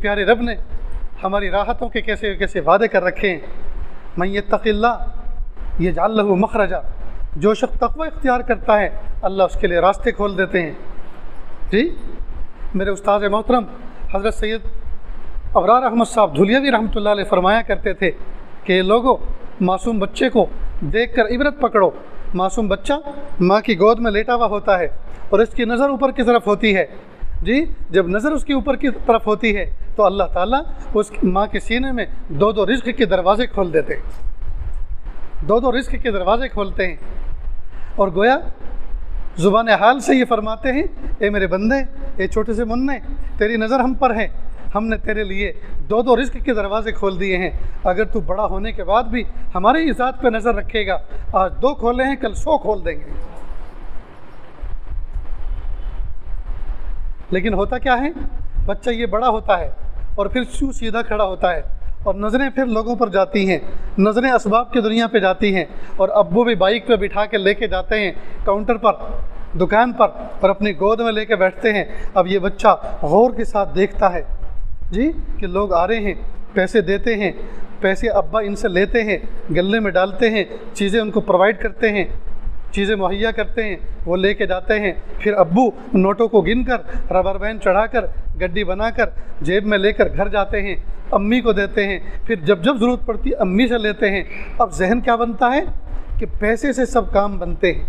پیارے رب نے ہماری راحتوں کے کیسے کیسے وعدے کر رکھے ہیں. من یتق اللہ یجعل لہ مخرجا، جو شخص تقوی اختیار کرتا ہے اللہ اس کے لیے راستے کھول دیتے ہیں. جی میرے استاد محترم حضرت سید ابرار احمد صاحب دھولیاوی رحمۃ اللہ علیہ فرمایا کرتے تھے کہ لوگوں معصوم بچے کو دیکھ کر عبرت پکڑو. معصوم بچہ ماں کی گود میں لیٹا ہوا ہوتا ہے اور اس کی نظر اوپر کی طرف ہوتی ہے. جی جب نظر اس کی اوپر کی طرف ہوتی ہے تو اللہ تعالیٰ اس ماں کے سینے میں دو رزق کے دروازے کھول دیتے ہیں، دو رزق کے دروازے کھولتے ہیں. اور گویا زبان حال سے یہ فرماتے ہیں اے میرے بندے، اے چھوٹے سے منع، تیری نظر ہم پر ہے، ہم نے تیرے لیے دو رزق کے دروازے کھول دیے ہیں. اگر تو بڑا ہونے کے بعد بھی ہماری ذات پہ نظر رکھے گا، آج 2 کھولے ہیں کل 100 کھول دیں گے. لیکن ہوتا کیا ہے، بچہ یہ بڑا ہوتا ہے اور پھر سیدھا کھڑا ہوتا ہے اور نظریں پھر لوگوں پر جاتی ہیں، نظریں اسباب کی دنیا پہ جاتی ہیں، اور ابو بھی بائک پہ بٹھا کے لے کے جاتے ہیں کاؤنٹر پر، دکان پر، اور اپنی گود میں لے کے بیٹھتے ہیں. اب یہ بچہ غور کے ساتھ دیکھتا ہے جی کہ لوگ آ رہے ہیں، پیسے دیتے ہیں، پیسے ابا ان سے لیتے ہیں، گلے میں ڈالتے ہیں، چیزیں ان کو پرووائڈ کرتے ہیں، چیزیں مہیا کرتے ہیں، وہ لے کے جاتے ہیں. پھر ابو نوٹوں کو گن کر ربر بینڈ چڑھا کر گڈی بنا کر جیب میں لے کر گھر جاتے ہیں، امی کو دیتے ہیں، پھر جب ضرورت پڑتی امی سے لیتے ہیں. اب ذہن کیا بنتا ہے کہ پیسے سے سب کام بنتے ہیں،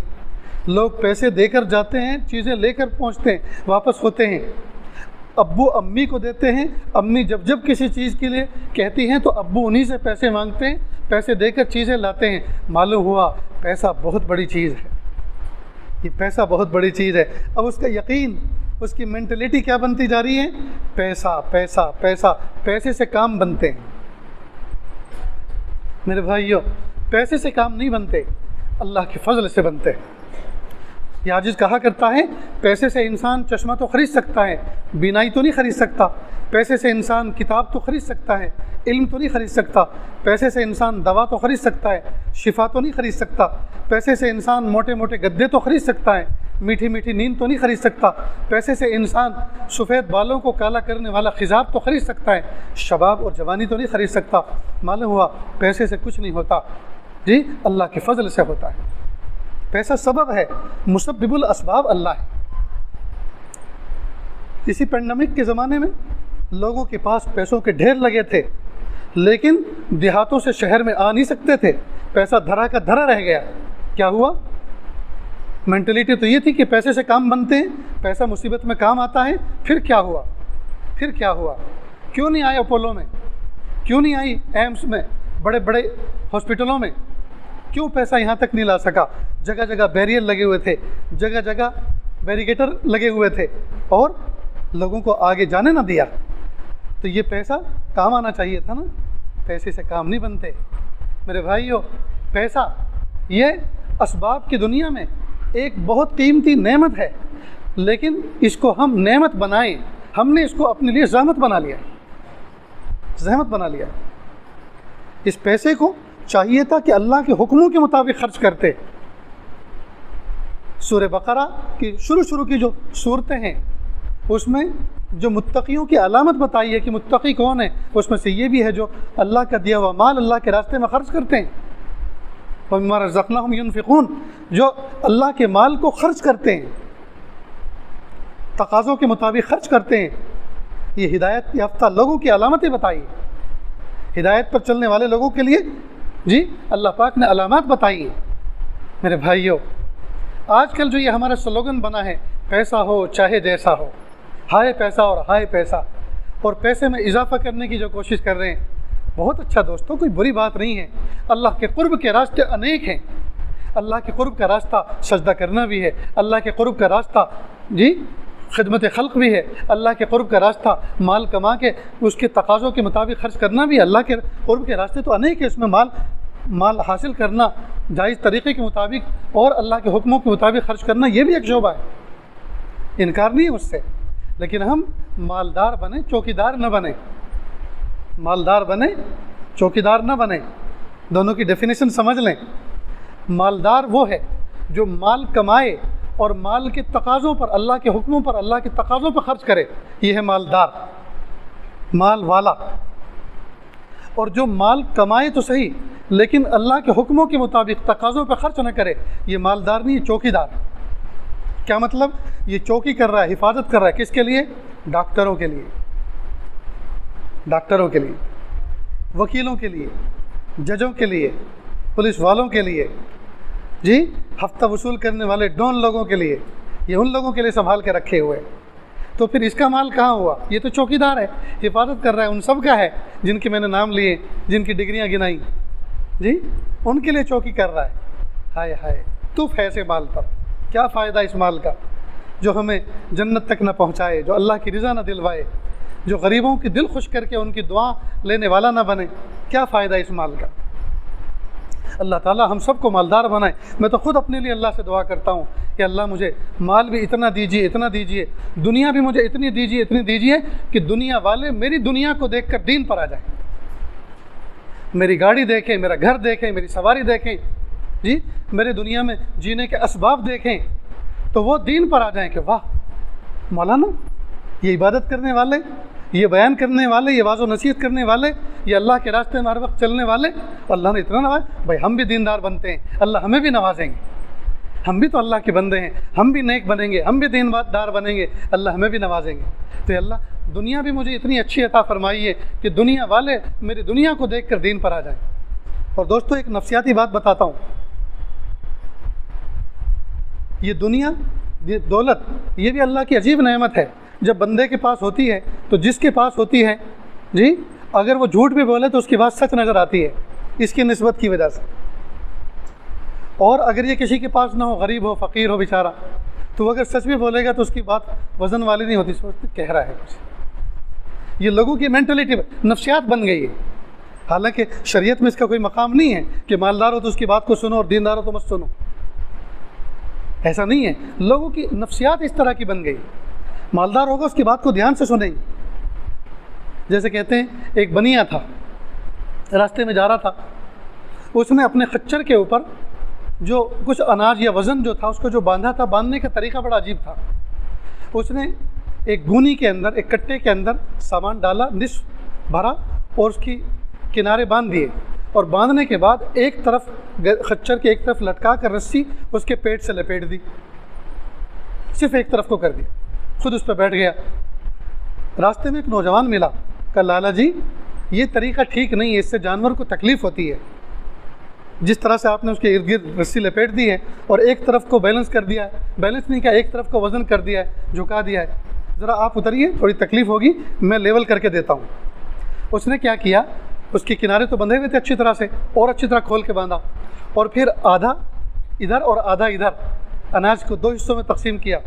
لوگ پیسے دے کر جاتے ہیں، چیزیں لے کر پہنچتے ہیں، واپس ہوتے ہیں. ابو امی کو دیتے ہیں، امی جب کسی چیز کے لیے کہتی ہیں تو ابو انہی سے پیسے مانگتے ہیں، پیسے دے کر چیزیں لاتے ہیں. معلوم ہوا پیسہ بہت بڑی چیز ہے، یہ پیسہ بہت بڑی چیز ہے. اب اس کا یقین، اس کی مینٹلٹی کیا بنتی جا رہی ہے، پیسہ پیسہ پیسہ، پیسے سے کام بنتے ہیں. میرے بھائیو، پیسے سے کام نہیں بنتے، اللہ کے فضل سے بنتے ہیں. یہ عاجز کہا کرتا ہے پیسے سے انسان چشمہ تو خرید سکتا ہے، بینائی تو نہیں خرید سکتا. پیسے سے انسان کتاب تو خرید سکتا ہے، علم تو نہیں خرید سکتا. پیسے سے انسان دوا تو خرید سکتا ہے، شفا تو نہیں خرید سکتا. پیسے سے انسان موٹے موٹے گدے تو خرید سکتا ہے، میٹھی میٹھی نیند تو نہیں خرید سکتا. پیسے سے انسان سفید بالوں کو کالا کرنے والا خضاب تو خرید سکتا ہے، شباب اور جوانی تو نہیں خرید سکتا. معلوم ہوا پیسے سے کچھ نہیں ہوتا، جی اللہ کے فضل سے ہوتا ہے. پیسہ سبب ہے، مسبب الاسباب اللہ ہے. اسی پینڈیمک کے زمانے میں لوگوں کے پاس پیسوں کے ڈھیر لگے تھے، لیکن دیہاتوں سے شہر میں آ نہیں سکتے تھے، پیسہ دھرا کا دھرا رہ گیا. کیا ہوا؟ مینٹلٹی تو یہ تھی کہ پیسے سے کام بنتے ہیں، پیسہ مصیبت میں کام آتا ہے. پھر کیا ہوا؟ کیوں نہیں آئے اپولو میں؟ کیوں نہیں آئی ایمس میں، بڑے بڑے ہاسپٹلوں میں؟ کیوں پیسہ یہاں تک نہیں لا سکا؟ جگہ جگہ بیریئر لگے ہوئے تھے، جگہ جگہ بیریکیٹر لگے ہوئے تھے، اور لوگوں کو آگے جانے نہ دیا. تو یہ پیسہ کام آنا چاہیے تھا نا، پیسے سے کام نہیں بنتے. میرے بھائیو، پیسہ یہ اسباب کی دنیا میں ایک بہت قیمتی نعمت ہے، لیکن اس کو ہم نعمت بنائیں، ہم نے اس کو اپنے لیے زحمت بنا لیا. اس پیسے کو چاہیے تھا کہ اللہ کے حکموں کے مطابق خرچ کرتے. سورہ بقرہ کی شروع کی جو صورتیں ہیں اس میں جو متقیوں کی علامت بتائی ہے کہ متقی کون ہے، اس میں سے یہ بھی ہے جو اللہ کا دیا ہوا مال اللہ کے راستے میں خرچ کرتے ہیں. وَمِمَّا رَزَقْنَاهُمْ يُنْفِقُونَ، جو اللہ کے مال کو خرچ کرتے ہیں، تقاضوں کے مطابق خرچ کرتے ہیں. یہ ہدایت یافتہ لوگوں کی علامتیں بتائی، ہدایت پر چلنے والے لوگوں کے لیے جی اللہ پاک نے علامات بتائی ہیں. میرے بھائیوں، آج کل جو یہ ہمارا سلوگن بنا ہے، پیسہ ہو چاہے جیسا ہو، ہائے پیسہ اور ہائے پیسہ، اور پیسے میں اضافہ کرنے کی جو کوشش کر رہے ہیں، بہت اچھا دوستوں، کوئی بری بات نہیں ہے. اللہ کے قرب کے راستے انیک ہیں. اللہ کے قرب کا راستہ سجدہ کرنا بھی ہے، اللہ کے قرب کا راستہ جی خدمت خلق بھی ہے، اللہ کے قرب کا راستہ مال کما کے اس کے تقاضوں کے مطابق خرچ کرنا بھی ہے. اللہ کے قرب کے راستے تو انیک ہے، اس میں مال حاصل کرنا جائز طریقے کے مطابق اور اللہ کے حکموں کے مطابق خرچ کرنا، یہ بھی ایک شعبہ ہے، انکار نہیں ہے اس سے. لیکن ہم مالدار بنیں، چوکیدار نہ بنیں. مالدار بنیں، چوکیدار نہ بنیں. دونوں کی ڈیفینیشن سمجھ لیں. مالدار وہ ہے جو مال کمائے اور مال کے تقاضوں پر، اللہ کے حکموں پر، اللہ کے تقاضوں پر خرچ کرے، یہ ہے مالدار. مال والا، اور جو مال کمائے تو صحیح لیکن اللہ کے حکموں کے مطابق تقاضوں پہ خرچ نہ کرے، یہ مالدار نہیں، یہ چوکی دار۔ کیا مطلب؟ یہ چوکی کر رہا ہے، حفاظت کر رہا ہے، کس کے لیے؟ ڈاکٹروں کے لیے، ڈاکٹروں کے لیے، وکیلوں کے لیے، ججوں کے لیے، پولیس والوں کے لیے، جی ہفتہ وصول کرنے والے ڈون لوگوں کے لیے، یہ ان لوگوں کے لیے سنبھال کے رکھے ہوئے۔ تو پھر اس کا مال کہاں ہوا؟ یہ تو چوکی دار ہے، حفاظت کر رہا ہے، ان سب کا ہے جن کے میں نے نام لیے، جن کی ڈگریاں گنائیں، جی ان کے لیے چوکی کر رہا ہے۔ ہائے ہائے تف ہے ایسے مال پر، کیا فائدہ اس مال کا جو ہمیں جنت تک نہ پہنچائے، جو اللہ کی رضا نہ دلوائے، جو غریبوں کی دل خوش کر کے ان کی دعا لینے والا نہ بنے، کیا فائدہ اس مال کا؟ اللہ تعالیٰ ہم سب کو مالدار بنائے۔ میں تو خود اپنے لیے اللہ سے دعا کرتا ہوں کہ اللہ مجھے مال بھی اتنا دیجیے، اتنا دیجیے، دنیا بھی مجھے اتنی دیجیے، اتنی دیجیے کہ دنیا والے میری دنیا کو دیکھ کر دین پر آ جائیں، میری گاڑی دیکھیں، میرا گھر دیکھیں، میری سواری دیکھیں، جی میرے دنیا میں جینے کے اسباب دیکھیں تو وہ دین پر آ جائیں کہ واہ مولانا، یہ عبادت کرنے والے، یہ بیان کرنے والے، یہ واضح و نصیحت کرنے والے، یہ اللہ کے راستے میں ہر وقت چلنے والے، اللہ نے اتنا نوازا، بھائی ہم بھی دیندار بنتے ہیں، اللہ ہمیں بھی نوازیں گے، ہم بھی تو اللہ کے بندے ہیں، ہم بھی نیک بنیں گے، ہم بھی دیندار بنیں گے، اللہ ہمیں بھی نوازیں گے۔ تو اللہ دنیا بھی مجھے اتنی اچھی عطا فرمائی ہے کہ دنیا والے میری دنیا کو دیکھ کر دین پر آ جائیں۔ اور دوستو ایک نفسیاتی بات بتاتا ہوں، یہ دنیا، یہ دولت، یہ بھی اللہ کی عجیب نعمت ہے۔ جب بندے کے پاس ہوتی ہے تو جس کے پاس ہوتی ہے، جی اگر وہ جھوٹ بھی بولے تو اس کی بات سچ نظر آتی ہے اس کی نسبت کی وجہ سے، اور اگر یہ کسی کے پاس نہ ہو، غریب ہو، فقیر ہو بیچارہ، تو وہ اگر سچ بھی بولے گا تو اس کی بات وزن والی نہیں ہوتی، سوچتے کہہ رہا ہے کچھ۔ یہ لوگوں کی مینٹلٹی نفسیات بن گئی ہے، حالانکہ شریعت میں اس کا کوئی مقام نہیں ہے کہ مالدار ہو تو اس کی بات کو سنو اور دیندار ہو تو مت سنو، ایسا نہیں ہے۔ لوگوں کی نفسیات اس طرح کی بن گئی، مالدار ہوگا اس کی بات کو دھیان سے سنیں گے۔ جیسے کہتے ہیں ایک بنیا تھا، راستے میں جا رہا تھا، اس نے اپنے خچر کے اوپر جو کچھ اناج یا وزن جو تھا اس کو جو باندھا تھا، باندھنے کا طریقہ بڑا عجیب تھا۔ اس نے ایک گونی کے اندر، ایک کٹے کے اندر سامان ڈالا، نصف بھرا اور اس کی کنارے باندھ دیے، اور باندھنے کے بعد ایک طرف خچر کے ایک طرف لٹکا کر رسی اس کے پیٹ سے لپیٹ دی، صرف ایک طرف کو کر دی، خود اس پہ بیٹھ گیا۔ راستے میں ایک نوجوان ملا، کہا لالا جی یہ طریقہ ٹھیک نہیں ہے، اس سے جانور کو تکلیف ہوتی ہے، جس طرح سے آپ نے اس کے ارد گرد رسی لپیٹ دی ہے اور ایک طرف کو بیلنس کر دیا ہے، بیلنس نہیں کیا، ایک طرف کو وزن کر دیا ہے، جھکا دیا ہے، ذرا آپ اتریے، تھوڑی تکلیف ہوگی، میں لیول کر کے دیتا ہوں۔ اس نے کیا کیا، اس کے کنارے تو بندھے ہوئے تھے اچھی طرح سے، اور اچھی طرح کھول کے باندھا، اور پھر آدھا ادھر اور آدھا ادھر اناج کو 2 حصوں میں تقسیم کیا،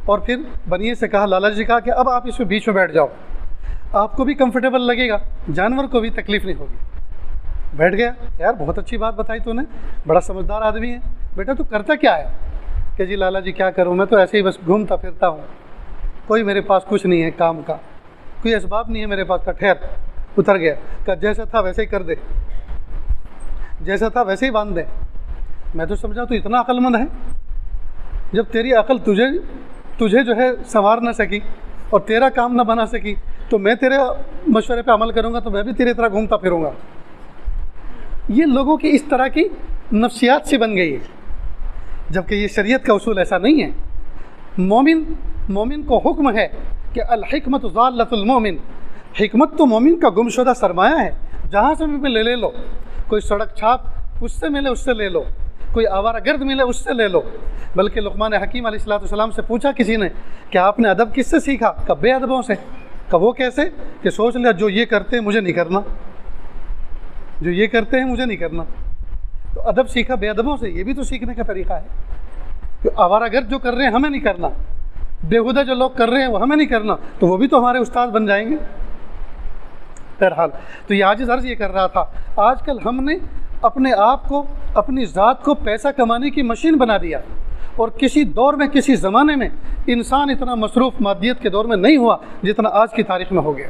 اور پھر بنیے سے کہا، لالا جی کہا کہ اب آپ اس میں بیچ میں بیٹھ جاؤ، آپ کو بھی کمفرٹیبل لگے گا، جانور کو بھی تکلیف نہیں ہوگی۔ بیٹھ گیا، یار بہت اچھی بات بتائی تو نے، بڑا سمجھدار آدمی ہے، بیٹا تو کرتا کیا ہے؟ کہ جی لالا جی کیا کروں، میں تو ایسے ہی بس گھومتا پھرتا ہوں، کوئی میرے پاس کچھ نہیں ہے کام کا، کوئی اسباب نہیں ہے میرے پاس کا۔ ٹھہر، اتر گیا، کہ جیسا تھا ویسے ہی کر دے، جیسا تھا ویسے ہی باندھ دے۔ میں تو سمجھا تو اتنا عقل مند ہے، جب تیری عقل تجھے جو ہے سنوار نہ سکی اور تیرا کام نہ بنا سکی، تو میں تیرے مشورے پہ عمل کروں گا تو میں بھی تیرے طرح گھومتا پھروں گا۔ یہ لوگوں کی اس طرح کی نفسیات سے بن گئی ہے، جبکہ یہ شریعت کا اصول ایسا نہیں ہے۔ مومن کو حکم ہے کہ الحکمت ضالۃ المومن، حکمت تو مومن کا گمشدہ سرمایہ ہے، جہاں سے بھی لے لو، کوئی سڑک چھاپ اس سے ملے اس سے لے لو، کوئی آوارہ گرد ملے اس سے لے لو۔ بلکہ لقمان حکیم علیہ السلام سے پوچھا کسی نے کہ آپ نے ادب کس سے سیکھا؟ کہ بے ادبوں سے۔ کہ وہ کیسے؟ کہ سوچ لیا جو یہ کرتے ہیں مجھے نہیں کرنا، جو یہ کرتے ہیں مجھے نہیں کرنا، تو ادب سیکھا بے ادبوں سے۔ یہ بھی تو سیکھنے کا طریقہ ہے کہ آوارہ گرد جو کر رہے ہیں ہمیں نہیں کرنا، بےہودہ جو لوگ کر رہے ہیں وہ ہمیں نہیں کرنا، تو وہ بھی تو ہمارے استاد بن جائیں گے۔ بہرحال تو یہ عاجز عرض یہ کر رہا تھا، آج کل ہم نے اپنے آپ کو، اپنی ذات کو پیسہ کمانے کی مشین بنا دیا، اور کسی دور میں، کسی زمانے میں انسان اتنا مصروف مادیت کے دور میں نہیں ہوا جتنا آج کی تاریخ میں ہو گیا۔